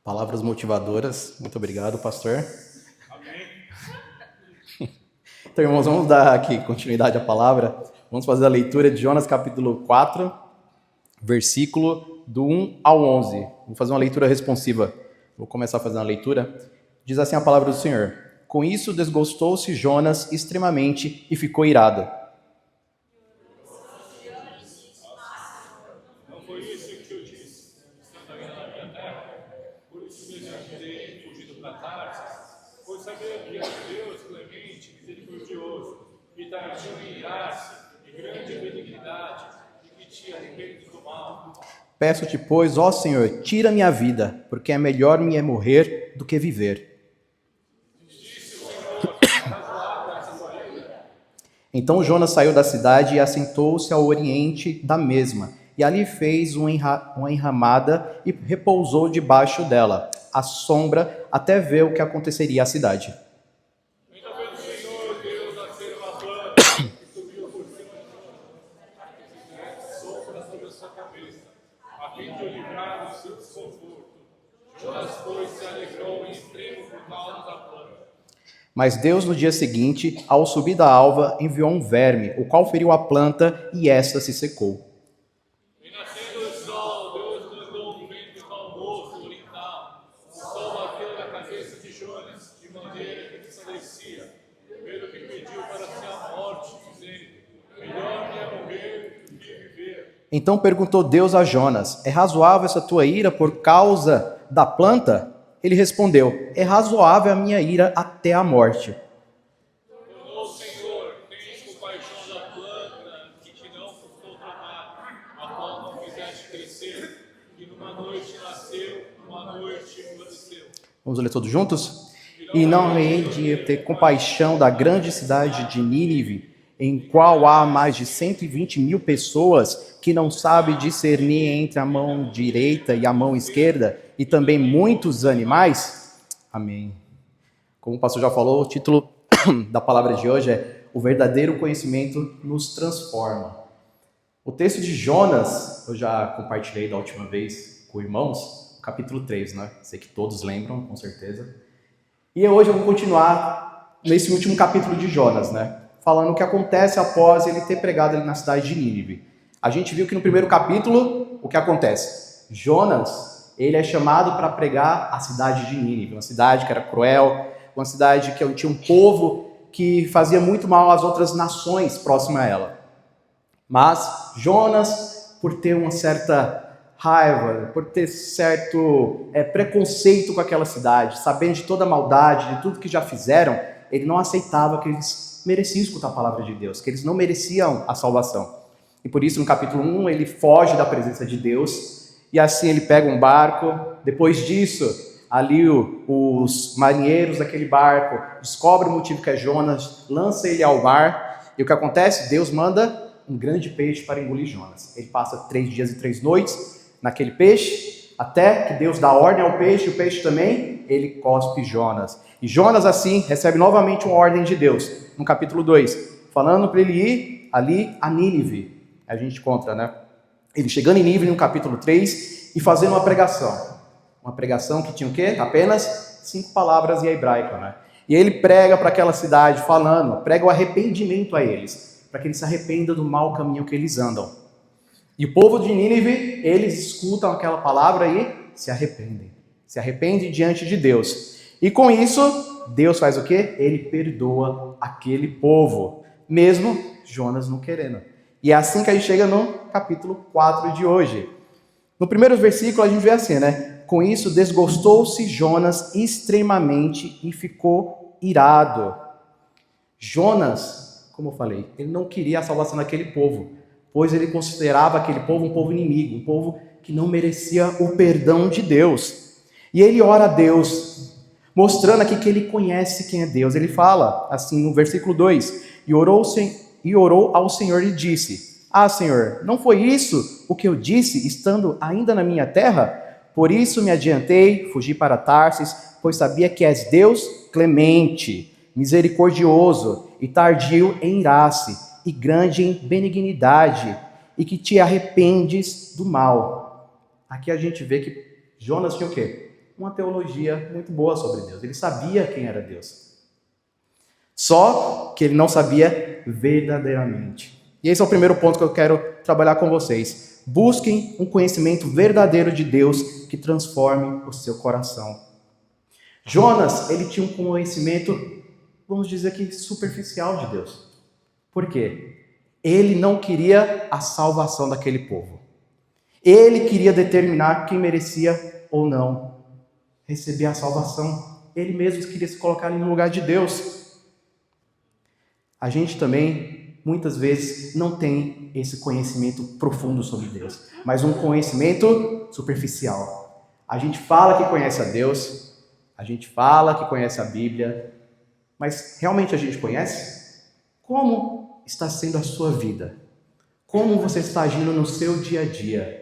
Palavras motivadoras. Muito obrigado, pastor. Amém. Então, irmãos, vamos dar aqui continuidade à palavra. Vamos fazer a leitura de Jonas capítulo 4, versículo do 1 ao 11. Vou fazer uma leitura responsiva. Vou começar fazendo a leitura. Diz assim a palavra do Senhor. Com isso desgostou-se Jonas extremamente e ficou irado. Não foi isso que eu disse. Estando ainda na minha terra, por isso mesmo eu terei fugido para Tarsis, pois saber que és Deus clemente, misericordioso, e tardio em irar-se, de grande benignidade, e que te arrependes do mal. Peço-te, pois, ó Senhor, tira minha vida, porque é melhor me é morrer do que viver. Disse o Senhor, razoável essa tua ira. Então Jonas saiu da cidade e assentou-se ao oriente da mesma, e ali fez uma enramada e repousou debaixo dela, à sombra, até ver o que aconteceria à cidade. Ainda vendo o Senhor Deus nascer uma planta, que subiu por cima de Jonas, que fizesse sombra sobre a sua cabeça, a fim de o livrar do seu desconforto. Jonas, pois, se alegrou em extremo por causa da planta. Mas Deus, no dia seguinte, ao subir da alva, enviou um verme, o qual feriu a planta, e esta se secou. E nascendo o sol, Deus mandou um vento calmoso oriental. O sol bateu na cabeça de Jonas, de maneira que desfalecia, pelo que pediu para si a morte, dizendo: melhor me é morrer do que viver. Então perguntou Deus a Jonas, é razoável essa tua ira por causa da planta? Ele respondeu, é razoável a minha ira até a morte. Tornou o Senhor, tens compaixão da planta que te não custou trabalho, a qual não fizeste crescer, que numa noite nasceu, numa noite floresceu. Vamos ler todos juntos? E não hei de ter compaixão da grande cidade de Nínive, em qual há mais de 120 mil pessoas que não sabem discernir entre a mão direita e a mão esquerda, e também muitos animais? Amém. Como o pastor já falou, o título da palavra de hoje é O Verdadeiro Conhecimento nos Transforma. O texto de Jonas, eu já compartilhei da última vez com irmãos, capítulo 3, né? Sei que todos lembram, com certeza. E hoje eu vou continuar nesse último capítulo de Jonas, né? Falando o que acontece após ele ter pregado ali na cidade de Nínive. A gente viu que no primeiro capítulo, o que acontece? Jonas, ele é chamado para pregar a cidade de Nínive, uma cidade que era cruel, uma cidade que tinha um povo que fazia muito mal às outras nações próximas a ela. Mas Jonas, por ter uma certa raiva, por ter certo preconceito com aquela cidade, sabendo de toda a maldade, de tudo que já fizeram, ele não aceitava que eles mereciam escutar a palavra de Deus, que eles não mereciam a salvação. E por isso, no capítulo 1, ele foge da presença de Deus, e assim ele pega um barco. Depois disso, ali os marinheiros daquele barco descobrem o motivo que é Jonas, lança ele ao mar, e o que acontece? Deus manda um grande peixe para engolir Jonas. Ele passa 3 dias e 3 noites naquele peixe, até que Deus dá ordem ao peixe, o peixe também, ele cospe Jonas. E Jonas, assim, recebe novamente uma ordem de Deus, no capítulo 2, falando para ele ir ali a Nínive. A gente encontra, né? Ele chegando em Nínive no capítulo 3 e fazendo uma pregação. Uma pregação que tinha o quê? Apenas 5 palavras em hebraico, né? E ele prega para aquela cidade, prega o arrependimento a eles, para que eles se arrependam do mau caminho que eles andam. E o povo de Nínive, eles escutam aquela palavra e se arrependem diante de Deus. E com isso, Deus faz o quê? Ele perdoa aquele povo, mesmo Jonas não querendo. E é assim que a gente chega no capítulo 4 de hoje. No primeiro versículo a gente vê assim, né? Com isso desgostou-se Jonas extremamente e ficou irado. Jonas, como eu falei, ele não queria a salvação daquele povo, pois ele considerava aquele povo um povo inimigo, um povo que não merecia o perdão de Deus. E ele ora a Deus, mostrando aqui que ele conhece quem é Deus. Ele fala assim no versículo 2, e orou ao Senhor e disse, Senhor, não foi isso o que eu disse, estando ainda na minha terra? Por isso me adiantei, fugi para Tarsis, pois sabia que és Deus clemente, misericordioso e tardio em irar-se, e grande em benignidade, e que te arrependes do mal. Aqui a gente vê que Jonas tinha o quê? Uma teologia muito boa sobre Deus. Ele sabia quem era Deus. Só que ele não sabia verdadeiramente. E esse é o primeiro ponto que eu quero trabalhar com vocês. Busquem um conhecimento verdadeiro de Deus que transforme o seu coração. Jonas, ele tinha um conhecimento, vamos dizer aqui, superficial de Deus. Por quê? Ele não queria a salvação daquele povo. Ele queria determinar quem merecia ou não receber a salvação. Ele mesmo queria se colocar ali no lugar de Deus. A gente também, muitas vezes, não tem esse conhecimento profundo sobre Deus, mas um conhecimento superficial. A gente fala que conhece a Deus, a gente fala que conhece a Bíblia, mas realmente a gente conhece? Como está sendo a sua vida? Como você está agindo no seu dia a dia?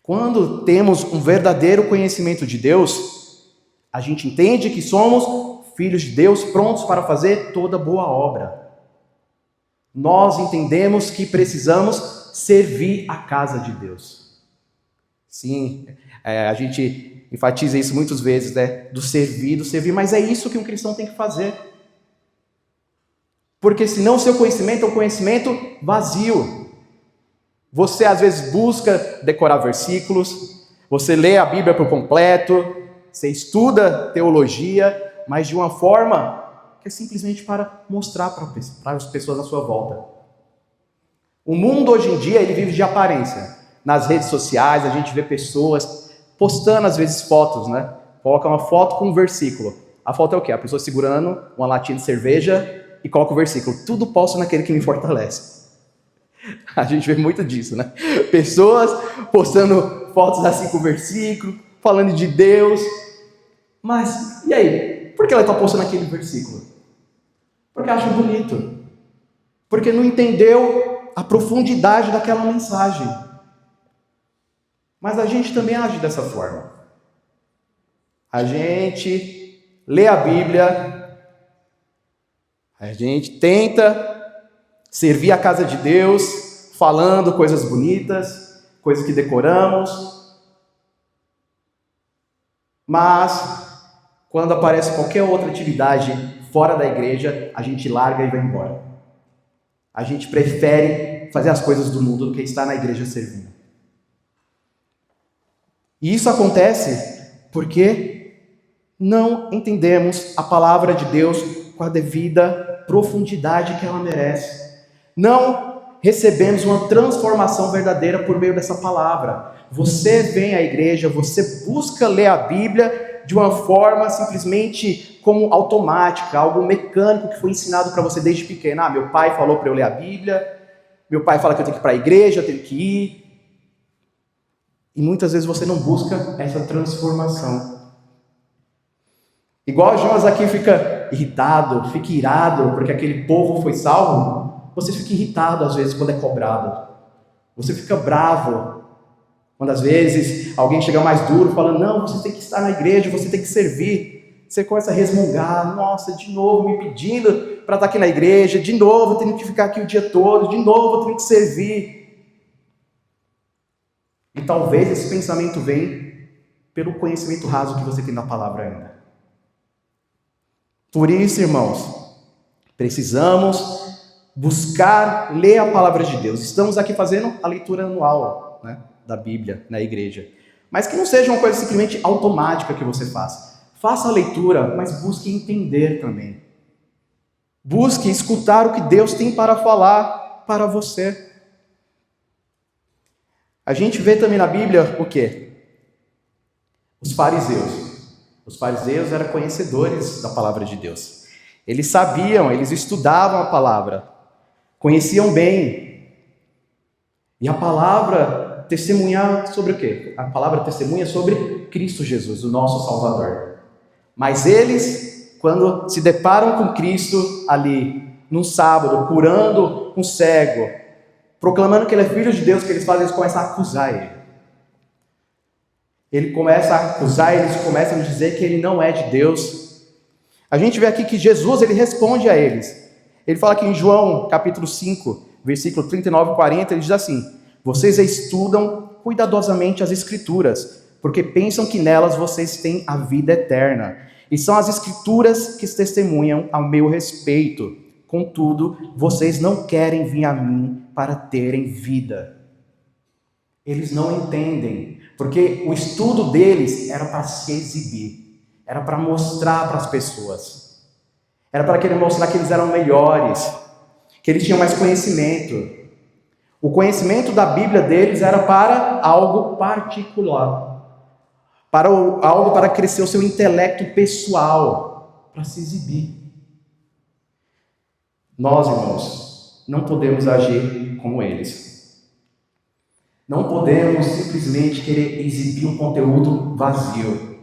Quando temos um verdadeiro conhecimento de Deus, a gente entende que somos filhos de Deus prontos para fazer toda boa obra. Nós entendemos que precisamos servir a casa de Deus. Sim, a gente enfatiza isso muitas vezes, né? Do servir, mas é isso que um cristão tem que fazer. Porque senão o seu conhecimento é um conhecimento vazio. Você às vezes busca decorar versículos, você lê a Bíblia por completo, você estuda teologia, mas de uma forma que é simplesmente para mostrar para as pessoas à sua volta. O mundo hoje em dia, ele vive de aparência. Nas redes sociais, a gente vê pessoas postando às vezes fotos, né? Coloca uma foto com um versículo. A foto é o quê? A pessoa segurando uma latinha de cerveja e coloca o versículo. Tudo posto naquele que me fortalece. A gente vê muito disso, né? Pessoas postando fotos assim com versículo, falando de Deus. Mas, e aí? Por que ela está postando aquele versículo? Porque acha bonito. Porque não entendeu a profundidade daquela mensagem. Mas a gente também age dessa forma. A gente lê a Bíblia, a gente tenta servir a casa de Deus, falando coisas bonitas, coisas que decoramos. Mas, quando aparece qualquer outra atividade fora da igreja, a gente larga e vai embora. A gente prefere fazer as coisas do mundo do que estar na igreja servindo. E isso acontece porque não entendemos a palavra de Deus com a devida profundidade que ela merece. Não recebemos uma transformação verdadeira por meio dessa palavra. Você vem à igreja, você busca ler a Bíblia de uma forma simplesmente como automática, algo mecânico que foi ensinado para você desde pequeno. Meu pai falou para eu ler a Bíblia, meu pai fala que eu tenho que ir para a igreja, eu tenho que ir. E muitas vezes você não busca essa transformação. Igual Jonas aqui fica irritado, fica irado porque aquele povo foi salvo. Você fica irritado às vezes quando é cobrado. Você fica bravo quando às vezes alguém chega mais duro falando, não, você tem que estar na igreja, você tem que servir. Você começa a resmungar, nossa, de novo me pedindo para estar aqui na igreja, de novo eu tenho que ficar aqui o dia todo, de novo eu tenho que servir. E talvez esse pensamento venha pelo conhecimento raso que você tem da palavra ainda. Por isso, irmãos, precisamos buscar ler a palavra de Deus. Estamos aqui fazendo a leitura anual, né, da Bíblia na igreja. Mas que não seja uma coisa simplesmente automática que você faça. Faça a leitura, mas busque entender também. Busque escutar o que Deus tem para falar para você. A gente vê também na Bíblia o quê? Os fariseus. Os fariseus eram conhecedores da palavra de Deus. Eles sabiam, eles estudavam a palavra. Conheciam bem. E a palavra testemunha sobre o quê? A palavra testemunha sobre Cristo Jesus, o nosso Salvador. Mas eles, quando se deparam com Cristo ali, num sábado, curando um cego, proclamando que ele é filho de Deus, que eles fazem, eles começam a acusar ele. Ele começa a acusar, eles começam a dizer que ele não é de Deus. A gente vê aqui que Jesus, ele responde a eles. Ele fala aqui em João, capítulo 5, versículo 39 e 40, ele diz assim: vocês estudam cuidadosamente as Escrituras, porque pensam que nelas vocês têm a vida eterna. E são as Escrituras que testemunham ao meu respeito. Contudo, vocês não querem vir a mim para terem vida. Eles não entendem, porque o estudo deles era para se exibir, era para mostrar para as pessoas, era para querer mostrar que eles eram melhores, que eles tinham mais conhecimento. O conhecimento da Bíblia deles era para algo particular, algo para crescer o seu intelecto pessoal, para se exibir. Nós, irmãos, não podemos agir como eles. Não podemos simplesmente querer exibir um conteúdo vazio.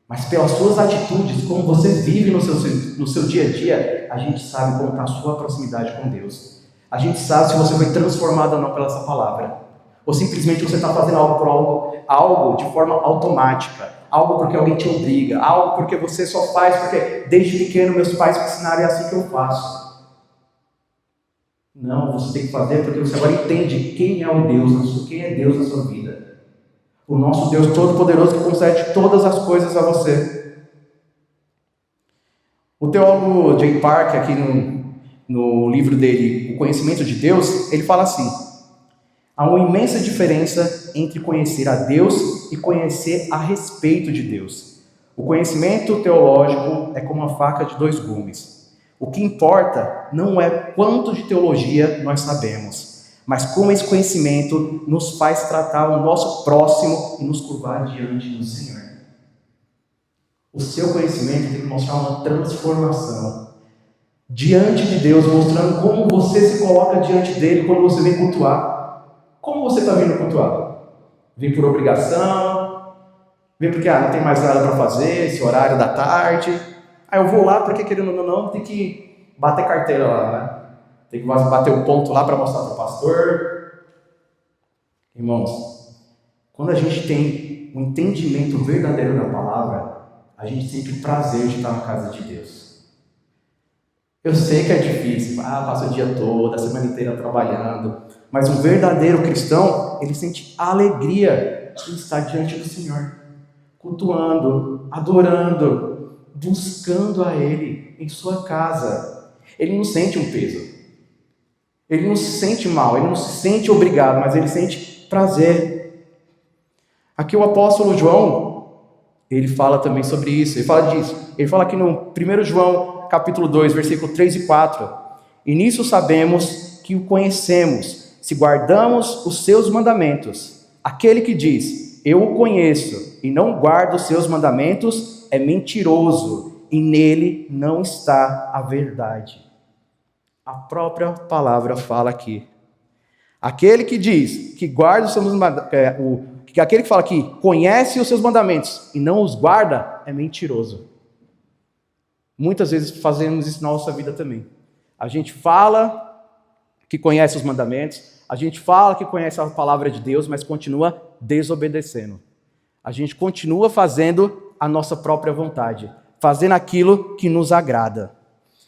Mas pelas suas atitudes, como você vive no seu dia a dia, a gente sabe como está a sua proximidade com Deus. A gente sabe se você foi transformado ou não pela essa palavra. Ou simplesmente você está fazendo algo de forma automática. Algo porque alguém te obriga. Algo porque você só faz porque desde pequeno meus pais me ensinaram e é assim que eu faço. Não, você tem que fazer porque você agora entende quem é o Deus, quem é Deus na sua vida. O nosso Deus Todo-Poderoso que concede todas as coisas a você. O teólogo Jay Park, aqui no livro dele, O Conhecimento de Deus, ele fala assim: há uma imensa diferença entre conhecer a Deus e conhecer a respeito de Deus. O conhecimento teológico é como uma faca de dois gumes. O que importa não é quanto de teologia nós sabemos, mas como esse conhecimento nos faz tratar o nosso próximo e nos curvar diante do Senhor. O seu conhecimento tem que mostrar uma transformação diante de Deus, mostrando como você se coloca diante dele quando você vem cultuar. Como você está vindo cultuar? Vem por obrigação? Vem porque não tem mais nada para fazer, esse horário da tarde? Eu vou lá porque, querendo ou não, tem que bater carteira lá, né? Tem que bater o ponto lá para mostrar para o pastor. Irmãos, quando a gente tem um entendimento verdadeiro da palavra, a gente sente prazer de estar na casa de Deus. Eu sei que é difícil, passa o dia todo, a semana inteira trabalhando, mas um verdadeiro cristão, ele sente alegria de estar diante do Senhor, cultuando, adorando, buscando a Ele em sua casa. Ele não sente um peso, ele não se sente mal, ele não se sente obrigado, mas ele sente prazer. Aqui o apóstolo João, ele fala também sobre isso, ele fala disso, ele fala aqui no 1 João capítulo 2, versículo 3 e 4, e nisso sabemos que o conhecemos, se guardamos os seus mandamentos. Aquele que diz, eu o conheço, e não guarda os seus mandamentos, é mentiroso, e nele não está a verdade. A própria palavra fala aqui. Aquele que diz que guarda os seus aquele que fala que conhece os seus mandamentos e não os guarda, é mentiroso. Muitas vezes fazemos isso na nossa vida também. A gente fala que conhece os mandamentos, a gente fala que conhece a palavra de Deus, mas continua desobedecendo. A gente continua fazendo a nossa própria vontade, fazendo aquilo que nos agrada,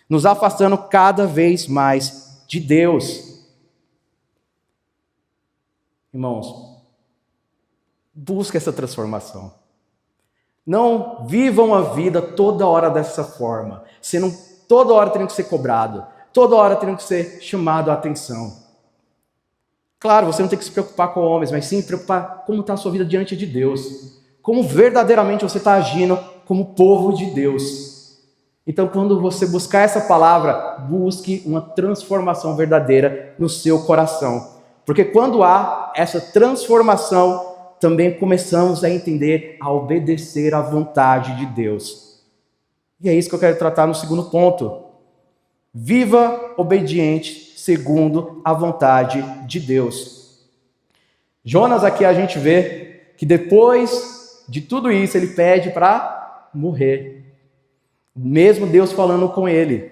nos afastando cada vez mais de Deus. Irmãos, busque essa transformação. Não vivam a vida toda hora dessa forma, sendo toda hora tendo que ser cobrado, toda hora tendo que ser chamado a atenção. Claro, você não tem que se preocupar com homens, mas sim preocupar como está a sua vida diante de Deus. Como verdadeiramente você está agindo como povo de Deus. Então, quando você buscar essa palavra, busque uma transformação verdadeira no seu coração. Porque quando há essa transformação, também começamos a entender, a obedecer à vontade de Deus. E é isso que eu quero tratar no segundo ponto. Viva obediente segundo a vontade de Deus. Jonas aqui a gente vê que depois de tudo isso ele pede para morrer. Mesmo Deus falando com ele.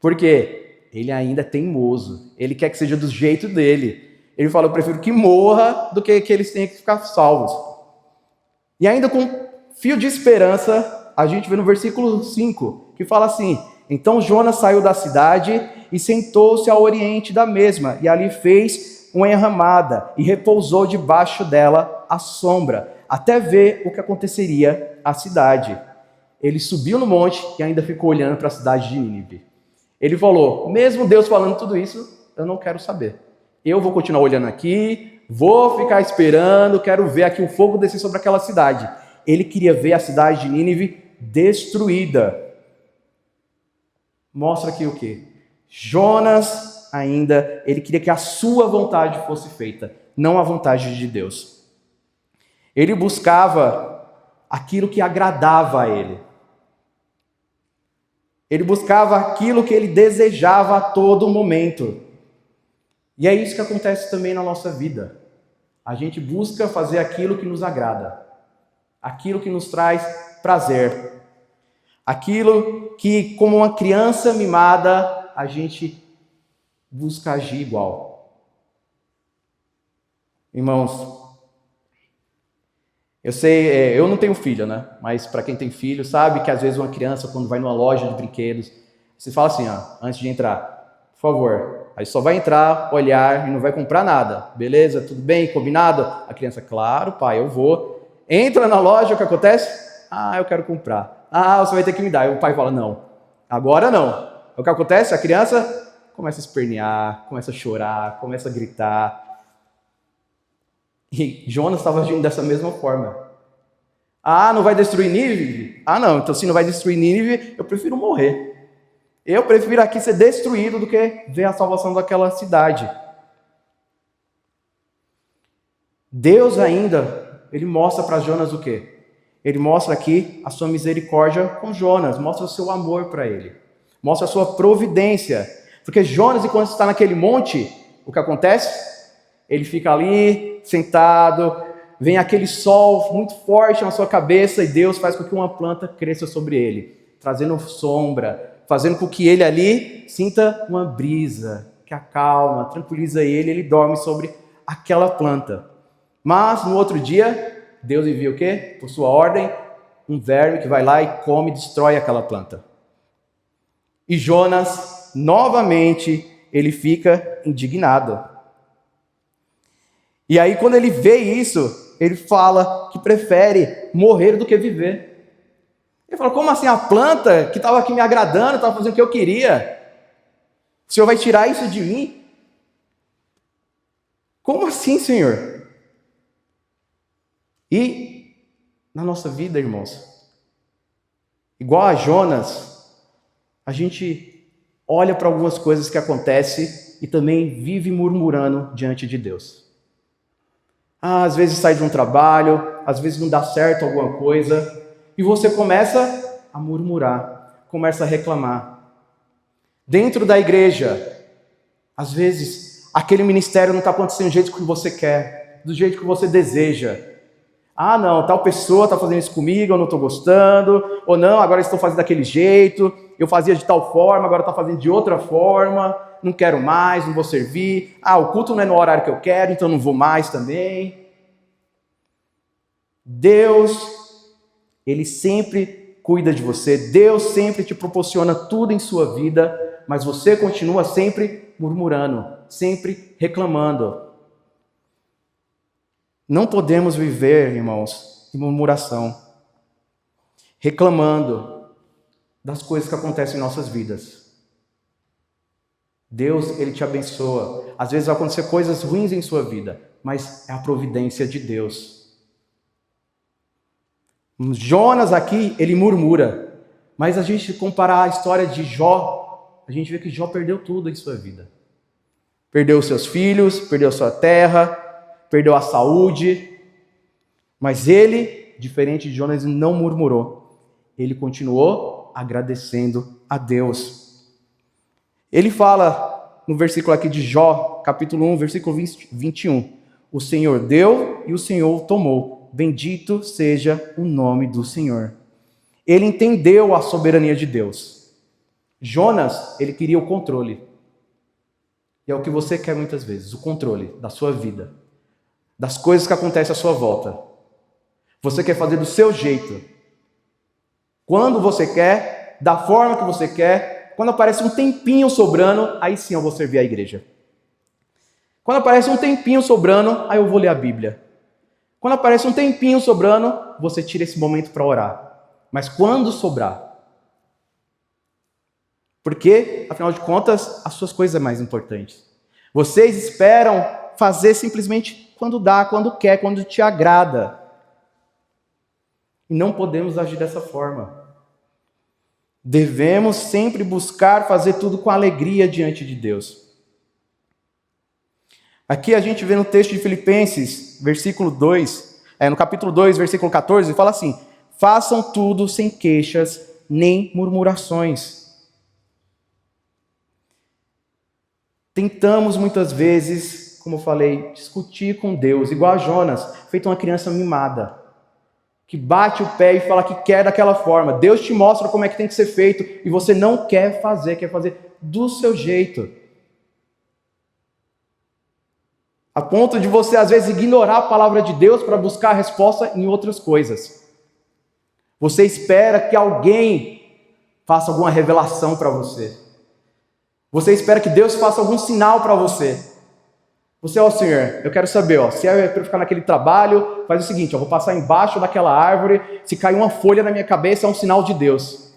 Por quê? Ele ainda é teimoso. Ele quer que seja do jeito dele. Ele fala, eu prefiro que morra do que eles tenham que ficar salvos. E ainda com fio de esperança, a gente vê no versículo 5, que fala assim, então Jonas saiu da cidade e sentou-se ao oriente da mesma, e ali fez uma enramada, e repousou debaixo dela à sombra. até ver o que aconteceria à cidade. Ele subiu no monte e ainda ficou olhando para a cidade de Nínive. Ele falou, mesmo Deus falando tudo isso, eu não quero saber. Eu vou continuar olhando aqui, vou ficar esperando, quero ver aqui o fogo descer sobre aquela cidade. Ele queria ver a cidade de Nínive destruída. Mostra aqui o quê? Jonas ainda, ele queria que a sua vontade fosse feita, não a vontade de Deus. Ele buscava aquilo que agradava a ele. Ele buscava aquilo que ele desejava a todo momento. E é isso que acontece também na nossa vida. A gente busca fazer aquilo que nos agrada, aquilo que nos traz prazer, aquilo que, como uma criança mimada, a gente busca agir igual. Irmãos, eu sei, eu não tenho filho, né? Mas para quem tem filho, sabe que às vezes uma criança, quando vai numa loja de brinquedos, você fala assim, antes de entrar, por favor, aí só vai entrar, olhar e não vai comprar nada, beleza? Tudo bem? Combinado? A criança, claro, pai, eu vou. Entra na loja, o que acontece? Eu quero comprar. Você vai ter que me dar. E o pai fala, não, agora não. O que acontece? A criança começa a espernear, começa a chorar, começa a gritar. E Jonas estava agindo dessa mesma forma. Não vai destruir Nínive? Não, então se não vai destruir Nínive, eu prefiro morrer. Eu prefiro aqui ser destruído do que ver a salvação daquela cidade. Deus ainda, ele mostra para Jonas o quê? Ele mostra aqui a sua misericórdia com Jonas, mostra o seu amor para ele, mostra a sua providência. Porque Jonas, enquanto está naquele monte, o que acontece? Ele fica ali, sentado, vem aquele sol muito forte na sua cabeça e Deus faz com que uma planta cresça sobre ele, trazendo sombra, fazendo com que ele ali sinta uma brisa que acalma, tranquiliza ele dorme sobre aquela planta. Mas no outro dia, Deus envia o quê? Por sua ordem, um verme que vai lá e come e destrói aquela planta. E Jonas, novamente, ele fica indignado. E aí, quando ele vê isso, ele fala que prefere morrer do que viver. Ele fala, como assim? A planta que estava aqui me agradando, estava fazendo o que eu queria, o Senhor vai tirar isso de mim? Como assim, Senhor? E na nossa vida, irmãos, igual a Jonas, a gente olha para algumas coisas que acontecem e também vive murmurando diante de Deus. Às vezes sai de um trabalho, às vezes não dá certo alguma coisa, e você começa a murmurar, começa a reclamar. Dentro da igreja, às vezes, aquele ministério não está acontecendo do jeito que você quer, do jeito que você deseja. Não, tal pessoa está fazendo isso comigo, eu não estou gostando, ou não, agora estou fazendo daquele jeito, eu fazia de tal forma, agora está fazendo de outra forma, não quero mais, não vou servir, o culto não é no horário que eu quero, então não vou mais também. Deus, Ele sempre cuida de você, Deus sempre te proporciona tudo em sua vida, mas você continua sempre murmurando, sempre reclamando. Não podemos viver, irmãos, em murmuração, reclamando das coisas que acontecem em nossas vidas. Deus, Ele te abençoa. Às vezes vai acontecer coisas ruins em sua vida, mas é a providência de Deus. Jonas aqui, ele murmura, mas a gente comparar a história de Jó, a gente vê que Jó perdeu tudo em sua vida. Perdeu os seus filhos, perdeu a sua terra, perdeu a saúde, mas ele, diferente de Jonas, não murmurou. Ele continuou agradecendo a Deus. Ele fala no versículo aqui de Jó, capítulo 1, versículo 21. O Senhor deu e o Senhor tomou. Bendito seja o nome do Senhor. Ele entendeu a soberania de Deus. Jonas, ele queria o controle. E é o que você quer muitas vezes, o controle da sua vida, das coisas que acontecem à sua volta. Você quer fazer do seu jeito. Quando você quer, da forma que você quer. Quando aparece um tempinho sobrando, aí sim eu vou servir a igreja. Quando aparece um tempinho sobrando, aí eu vou ler a Bíblia. Quando aparece um tempinho sobrando, você tira esse momento para orar. Mas quando sobrar? Porque, afinal de contas, as suas coisas são mais importantes. Vocês esperam fazer simplesmente quando dá, quando quer, quando te agrada. E não podemos agir dessa forma. Devemos sempre buscar fazer tudo com alegria diante de Deus. Aqui a gente vê no texto de Filipenses, no capítulo 2, versículo 14, fala assim: façam tudo sem queixas nem murmurações. Tentamos muitas vezes, como eu falei, discutir com Deus, igual a Jonas, feito uma criança mimada, que bate o pé e fala que quer daquela forma. Deus te mostra como é que tem que ser feito e você não quer fazer do seu jeito. A ponto de você, às vezes, ignorar a palavra de Deus para buscar a resposta em outras coisas. Você espera que alguém faça alguma revelação para você. Você espera que Deus faça algum sinal para você. Você, Senhor, eu quero saber, se é para eu ficar naquele trabalho, faz o seguinte, eu vou passar embaixo daquela árvore, se cair uma folha na minha cabeça, é um sinal de Deus.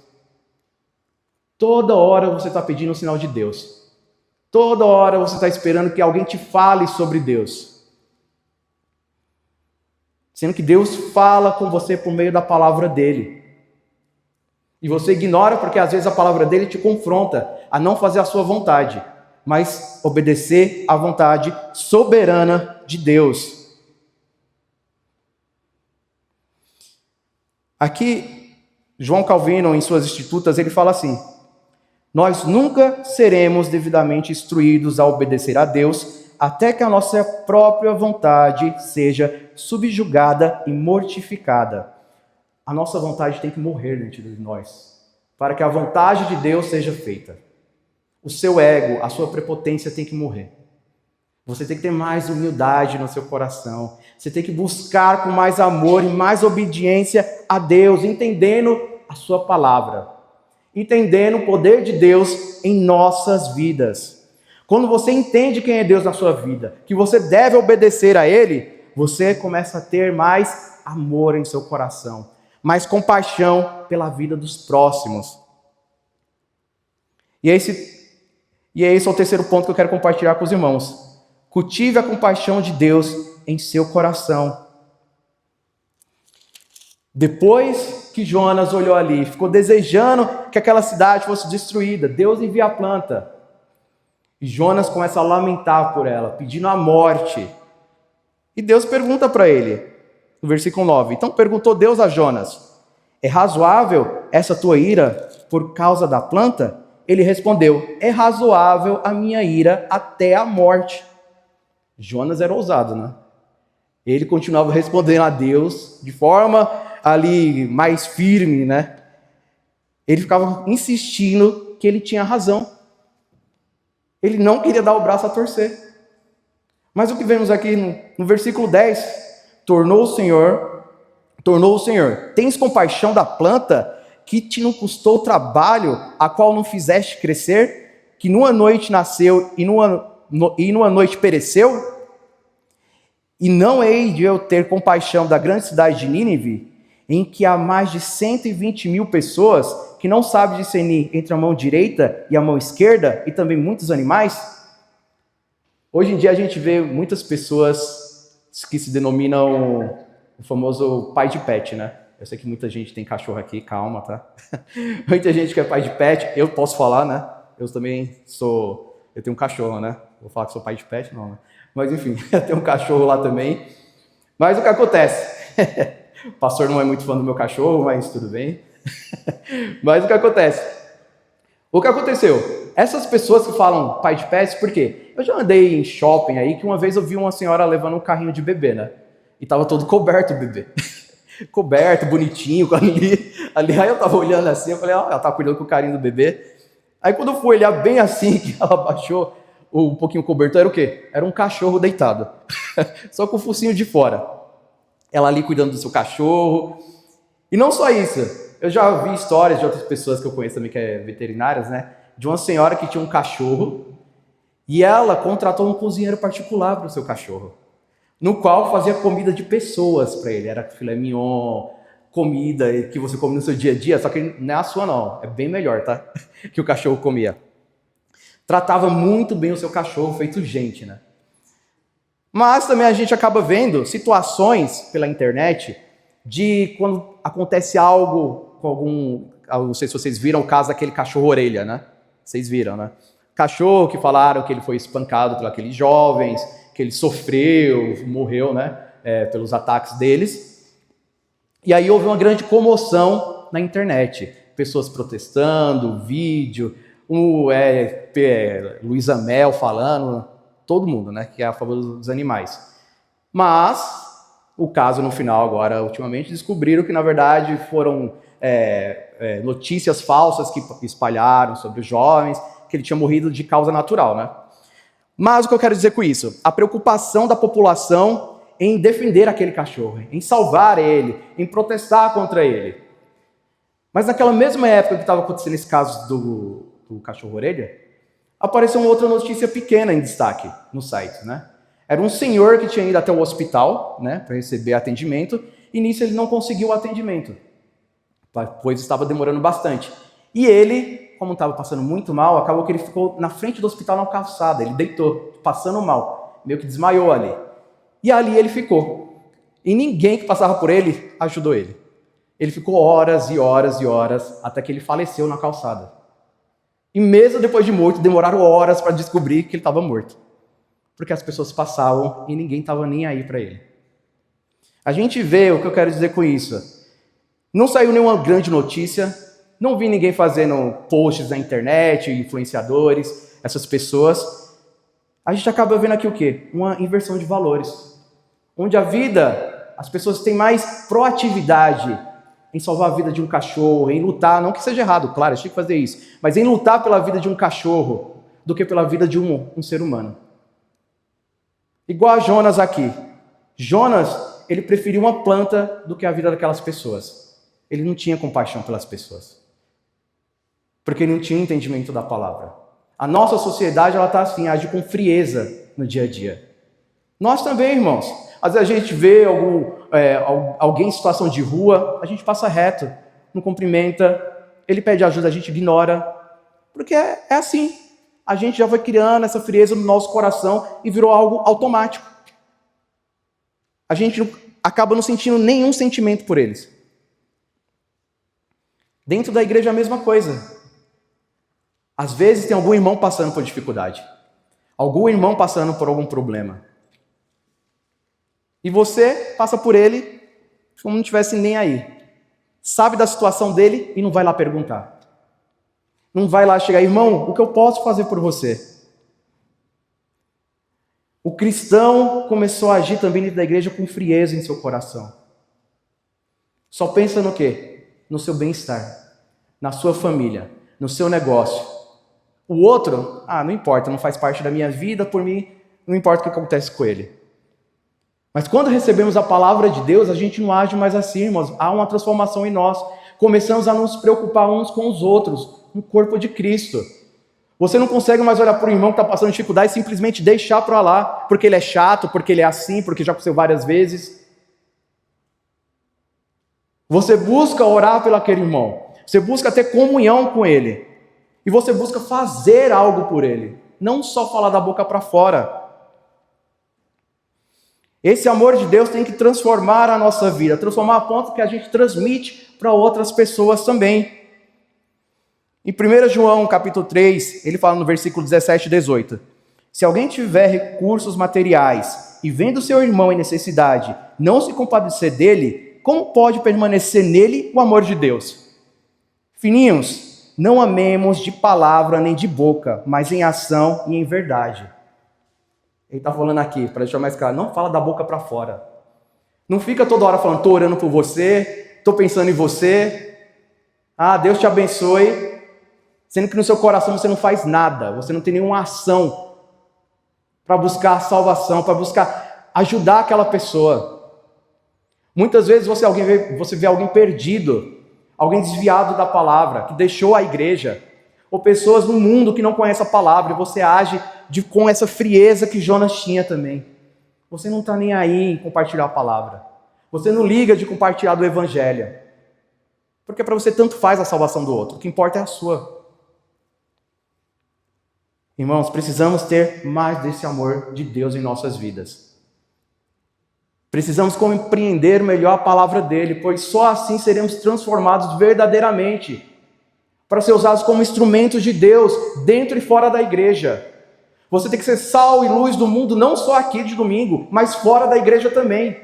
Toda hora você está pedindo um sinal de Deus. Toda hora você está esperando que alguém te fale sobre Deus. Sendo que Deus fala com você por meio da palavra dele. E você ignora porque às vezes a palavra dele te confronta a não fazer a sua vontade, mas obedecer à vontade soberana de Deus. Aqui, João Calvino, em suas Institutas, ele fala assim: nós nunca seremos devidamente instruídos a obedecer a Deus até que a nossa própria vontade seja subjugada e mortificada. A nossa vontade tem que morrer dentro de nós, para que a vontade de Deus seja feita. O seu ego, a sua prepotência tem que morrer. Você tem que ter mais humildade no seu coração. Você tem que buscar com mais amor e mais obediência a Deus, entendendo a sua palavra, entendendo o poder de Deus em nossas vidas. Quando você entende quem é Deus na sua vida, que você deve obedecer a Ele, você começa a ter mais amor em seu coração, mais compaixão pela vida dos próximos. E esse é o terceiro ponto que eu quero compartilhar com os irmãos. Cultive a compaixão de Deus em seu coração. Depois que Jonas olhou ali, ficou desejando que aquela cidade fosse destruída, Deus envia a planta. E Jonas começa a lamentar por ela, pedindo a morte. E Deus pergunta para ele, no versículo 9, então perguntou Deus a Jonas: é razoável essa tua ira por causa da planta? Ele respondeu: é razoável a minha ira até a morte. Jonas era ousado, né? Ele continuava respondendo a Deus de forma ali mais firme, né? Ele ficava insistindo que ele tinha razão. Ele não queria dar o braço a torcer. Mas o que vemos aqui no versículo 10, tornou o Senhor, tens compaixão da planta que te não custou trabalho, a qual não fizeste crescer, que numa noite nasceu e numa noite pereceu? E não hei de eu ter compaixão da grande cidade de Nínive, em que há mais de 120 mil pessoas que não sabem discernir entre a mão direita e a mão esquerda, e também muitos animais? Hoje em dia a gente vê muitas pessoas que se denominam o famoso pai de pet, né? Eu sei que muita gente tem cachorro aqui, calma, tá? Muita gente que é pai de pet, eu posso falar, né? Eu também eu tenho um cachorro, né? Vou falar que sou pai de pet, não, né? Mas enfim, eu tenho um cachorro lá também. Mas o que acontece? O pastor não é muito fã do meu cachorro, mas tudo bem. Mas o que acontece? O que aconteceu? Essas pessoas que falam pai de pets, por quê? Eu já andei em shopping aí, que uma vez eu vi uma senhora levando um carrinho de bebê, né? E tava todo coberto o bebê. Coberto, bonitinho, ali. Aí eu tava olhando assim, eu falei, ela tá cuidando com o carinho do bebê. Aí quando eu fui olhar bem assim, que ela baixou um pouquinho o cobertor, era o quê? Era um cachorro deitado. Só com o focinho de fora. Ela ali cuidando do seu cachorro. E não só isso. Eu já vi histórias de outras pessoas que eu conheço também, que é veterinárias, né? De uma senhora que tinha um cachorro e ela contratou um cozinheiro particular para o seu cachorro. no qual fazia comida de pessoas para ele. Era filé mignon, comida que você come no seu dia a dia, só que não é a sua não, é bem melhor, tá? Que o cachorro comia. Tratava muito bem o seu cachorro, feito gente, né? Mas também a gente acaba vendo situações pela internet de quando acontece algo com algum... Não sei se vocês viram o caso daquele cachorro-orelha, né? Vocês viram, né? Cachorro que falaram que ele foi espancado por aqueles jovens, que ele sofreu, morreu, né? Pelos ataques deles. E aí houve uma grande comoção na internet. Pessoas protestando, vídeo, Luísa Mel falando, todo mundo, né? Que é a favor dos animais. Mas o caso no final agora, ultimamente, descobriram que na verdade foram notícias falsas que espalharam sobre os jovens, que ele tinha morrido de causa natural, né? Mas o que eu quero dizer com isso? A preocupação da população em defender aquele cachorro, em salvar ele, em protestar contra ele. Mas naquela mesma época que estava acontecendo esse caso do cachorro-orelha, apareceu uma outra notícia pequena em destaque no site, né? Era um senhor que tinha ido até o hospital, né, para receber atendimento, e nisso ele não conseguiu o atendimento, pois estava demorando bastante. E ele, como estava passando muito mal, acabou que ele ficou na frente do hospital na calçada, ele deitou, passando mal, meio que desmaiou ali. E ali ele ficou. E ninguém que passava por ele ajudou ele. Ele ficou horas e horas e horas, até que ele faleceu na calçada. E mesmo depois de morto, demoraram horas para descobrir que ele estava morto. Porque as pessoas passavam e ninguém estava nem aí para ele. A gente vê o que eu quero dizer com isso. Não saiu nenhuma grande notícia, não vi ninguém fazendo posts na internet, influenciadores, essas pessoas. A gente acaba vendo aqui o quê? Uma inversão de valores. Onde a vida, as pessoas têm mais proatividade em salvar a vida de um cachorro, em lutar, não que seja errado, claro, a gente tem que fazer isso, mas em lutar pela vida de um cachorro, do que pela vida de um ser humano. Igual a Jonas aqui. Jonas, ele preferiu uma planta do que a vida daquelas pessoas. Ele não tinha compaixão pelas pessoas. Porque ele não tinha entendimento da palavra. A nossa sociedade, ela está assim, age com frieza no dia a dia. Nós também, irmãos. Às vezes a gente vê alguém em situação de rua, a gente passa reto, não cumprimenta, ele pede ajuda, a gente ignora. Porque é assim. A gente já foi criando essa frieza no nosso coração e virou algo automático. A gente acaba não sentindo nenhum sentimento por eles. Dentro da igreja é a mesma coisa. Às vezes tem algum irmão passando por dificuldade. Algum irmão passando por algum problema. E você passa por ele como não estivesse nem aí. Sabe da situação dele e não vai lá perguntar. Não vai lá chegar, irmão, o que eu posso fazer por você? O cristão começou a agir também dentro da igreja com frieza em seu coração. Só pensa no quê? No seu bem-estar, na sua família, no seu negócio. O outro, não importa, não faz parte da minha vida, por mim, não importa o que acontece com ele. Mas quando recebemos a palavra de Deus, a gente não age mais assim, irmãos. Há uma transformação em nós. Começamos a nos preocupar uns com os outros, no corpo de Cristo. Você não consegue mais olhar para o irmão que está passando dificuldade e simplesmente deixar para lá, porque ele é chato, porque ele é assim, porque já aconteceu várias vezes. Você busca orar pelo aquele irmão. Você busca ter comunhão com ele. E você busca fazer algo por ele. Não só falar da boca para fora. Esse amor de Deus tem que transformar a nossa vida. Transformar a ponto que a gente transmite para outras pessoas também. Em 1 João, capítulo 3, ele fala no versículo 17 e 18. Se alguém tiver recursos materiais e vendo seu irmão em necessidade, não se compadecer dele, como pode permanecer nele o amor de Deus? Filhinhos, não amemos de palavra nem de boca, mas em ação e em verdade. Ele está falando aqui, para deixar mais claro, não fala da boca para fora. Não fica toda hora falando, estou orando por você, estou pensando em você, Deus te abençoe, sendo que no seu coração você não faz nada, você não tem nenhuma ação para buscar salvação, para buscar ajudar aquela pessoa. Muitas vezes você vê alguém perdido, alguém desviado da palavra, que deixou a igreja, ou pessoas no mundo que não conhecem a palavra, e você age com essa frieza que Jonas tinha também. Você não está nem aí em compartilhar a palavra. Você não liga de compartilhar do evangelho. Porque para você tanto faz a salvação do outro. O que importa é a sua. Irmãos, precisamos ter mais desse amor de Deus em nossas vidas. Precisamos compreender melhor a palavra dele, pois só assim seremos transformados verdadeiramente, para ser usados como instrumentos de Deus, dentro e fora da igreja. Você tem que ser sal e luz do mundo, não só aqui de domingo, mas fora da igreja também.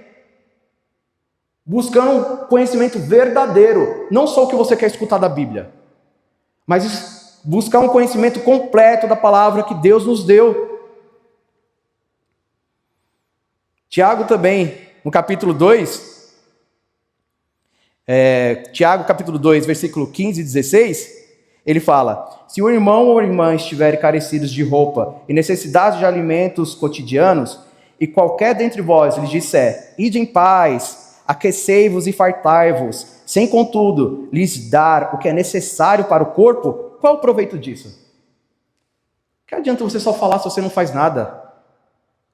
Buscando um conhecimento verdadeiro, não só o que você quer escutar da Bíblia, mas buscar um conhecimento completo da palavra que Deus nos deu. Tiago também, no capítulo 2, Tiago capítulo 2, versículo 15 e 16, ele fala: se o irmão ou a irmã estiverem carecidos de roupa e necessidade de alimentos cotidianos, e qualquer dentre vós lhes disser, ide em paz, aquecei-vos e fartai-vos, sem contudo lhes dar o que é necessário para o corpo, qual o proveito disso? Que adianta você só falar se você não faz nada?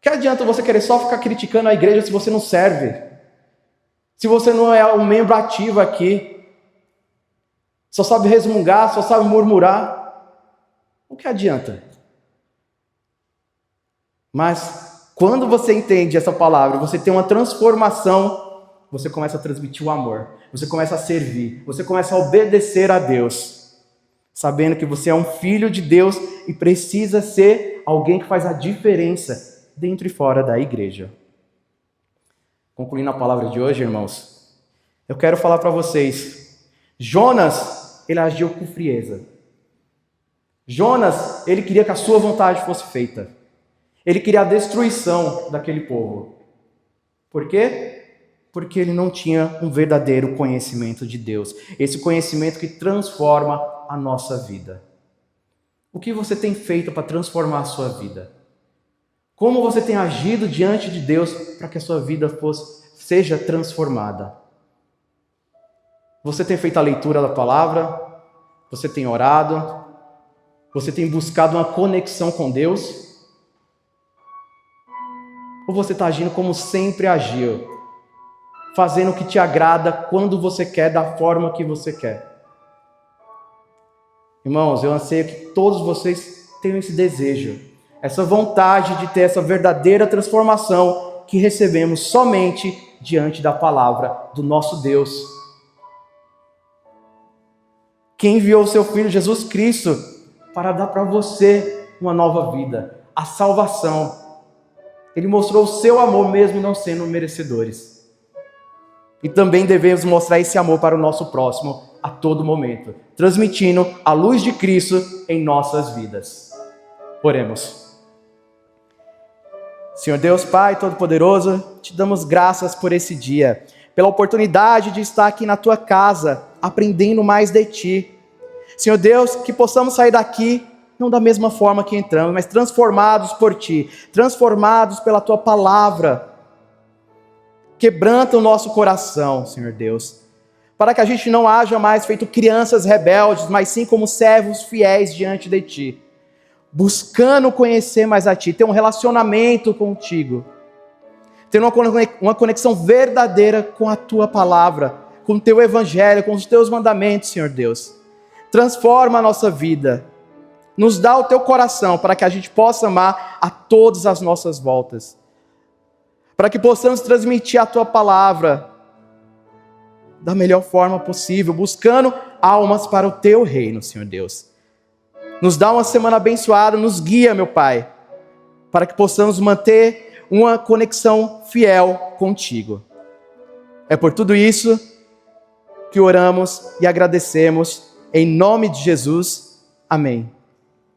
Que adianta você querer só ficar criticando a igreja se você não serve? Se você não é um membro ativo aqui, só sabe resmungar, só sabe murmurar, o que adianta? Mas quando você entende essa palavra, você tem uma transformação, você começa a transmitir o amor, você começa a servir, você começa a obedecer a Deus, sabendo que você é um filho de Deus e precisa ser alguém que faz a diferença dentro e fora da igreja. Concluindo a palavra de hoje, irmãos, eu quero falar para vocês, Jonas, ele agiu com frieza. Jonas, ele queria que a sua vontade fosse feita. Ele queria a destruição daquele povo. Por quê? Porque ele não tinha um verdadeiro conhecimento de Deus. Esse conhecimento que transforma a nossa vida. O que você tem feito para transformar a sua vida? Como você tem agido diante de Deus para que a sua vida seja transformada? Você tem feito a leitura da palavra? Você tem orado? Você tem buscado uma conexão com Deus? Ou você está agindo como sempre agiu? Fazendo o que te agrada, quando você quer, da forma que você quer? Irmãos, eu anseio que todos vocês tenham esse desejo, essa vontade de ter essa verdadeira transformação que recebemos somente diante da palavra do nosso Deus. Que enviou o seu Filho Jesus Cristo para dar para você uma nova vida, a salvação. Ele mostrou o seu amor mesmo não sendo merecedores. E também devemos mostrar esse amor para o nosso próximo a todo momento, transmitindo a luz de Cristo em nossas vidas. Oremos. Senhor Deus, Pai Todo-Poderoso, te damos graças por esse dia, pela oportunidade de estar aqui na Tua casa, aprendendo mais de Ti. Senhor Deus, que possamos sair daqui, não da mesma forma que entramos, mas transformados por Ti, transformados pela Tua palavra. Quebranta o nosso coração, Senhor Deus, para que a gente não haja mais feito crianças rebeldes, mas sim como servos fiéis diante de Ti, buscando conhecer mais a Ti, ter um relacionamento contigo, ter uma conexão verdadeira com a Tua palavra, com o Teu evangelho, com os Teus mandamentos, Senhor Deus. Transforma a nossa vida, nos dá o Teu coração para que a gente possa amar a todas as nossas voltas, para que possamos transmitir a Tua palavra da melhor forma possível, buscando almas para o Teu reino, Senhor Deus. Nos dá uma semana abençoada, nos guia, meu Pai, para que possamos manter uma conexão fiel contigo. É por tudo isso que oramos e agradecemos, em nome de Jesus. Amém.